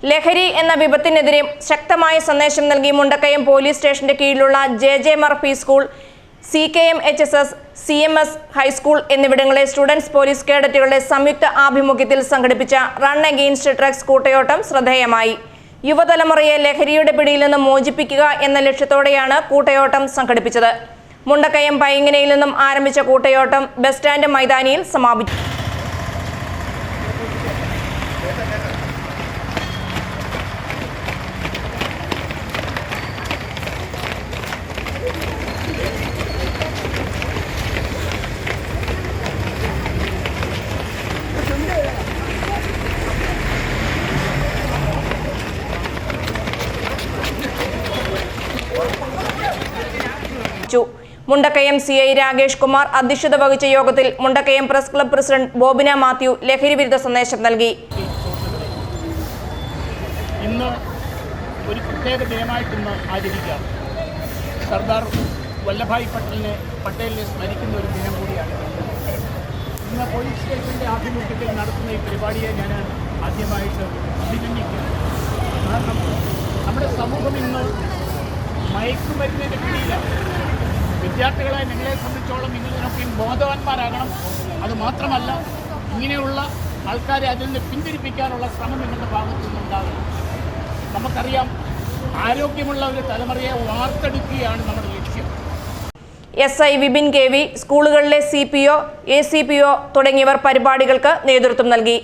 ലഹരി എന്ന വിപത്തിനെതിരെ ശക്തമായ സന്ദേശം നൽകി മുണ്ടക്കയം പോലീസ് സ്റ്റേഷന്റെ കീഴിലുള്ള J Murphy school, CKM-HSS, CMS high school എന്നിവിടങ്ങളിലെ സ്റ്റുഡൻസ് പോലീസ് കേഡറ്റുകളുടെ സംയുക്ത ആഭിമുഖ്യത്തിൽ സംഘടിപ്പിച്ച റൺ അഗെയിൻസ്റ്റ് ഡ്രഗ്സ് കൂട്ടയോട്ടം ശ്രദ്ധേയമായി. യുവതലമുറയെ ലഹരിയുടെ പിടിയിൽ നിന്ന് മോചിപ്പിക്കുക എന്ന ലക്ഷ്യത്തോടെയാണ് കൂട്ടയോട്ടം സംഘടിപ്പിച്ചത്. മുണ്ടക്കയം പൈങ്ങനയിൽ നിന്നും ആരംഭിച്ച കൂട്ടയോട്ടം ബസ് സ്റ്റാൻഡ് മൈതാനിയിൽ സമാപിച്ചു. മുണ്ടക്കയം CI രാകേഷ് കുമാർ അധ്യക്ഷത വഹിച്ച യോഗത്തിൽ Mundakayam press club president Bobina Mathew ലഹരി വിരുദ്ധ സന്ദേശം നൽകി. ഇന്ന് ഒരു പ്രത്യേക ദിനമായിട്ടൊന്ന് ആചരിക്കാം. സർദാർ വല്ലഭായ് പട്ടേലിനെ സ്മരിക്കുന്ന ഒരു ദിനം കൂടിയാണ്. ഇന്ന് പോലീസ് സ്റ്റേഷൻ്റെ ആഭിമുഖ്യത്തിൽ നടത്തുന്ന ഈ പരിപാടിയെ ഞാൻ ആദ്യമായിട്ട് അഭിനന്ദിക്കുന്നു. കാരണം നമ്മുടെ സമൂഹം ഇന്ന് മയക്കുമരുന്നിൻ്റെ പിടിയിലാണ്. വിദ്യാർത്ഥികളെ നിങ്ങളെ സംബന്ധിച്ചോളം നിങ്ങളിതിനൊക്കെ ബോധവാന്മാരാകണം. അതുമാത്രമല്ല, ഇങ്ങനെയുള്ള ആൾക്കാരെ അതിൽ നിന്ന് പിന്തിരിപ്പിക്കാനുള്ള ശ്രമം നിങ്ങളുടെ ഭാഗത്തു നിന്നുണ്ടാകണം. നമുക്കറിയാം, ആരോഗ്യമുള്ള ഒരു തലമുറയെ വാർത്തെടുക്കുകയാണ് നമ്മുടെ ലക്ഷ്യം. SI വിപിൻ KV, സ്കൂളുകളിലെ CPO, ACPO തുടങ്ങിയവർ പരിപാടികൾക്ക് നേതൃത്വം നൽകി.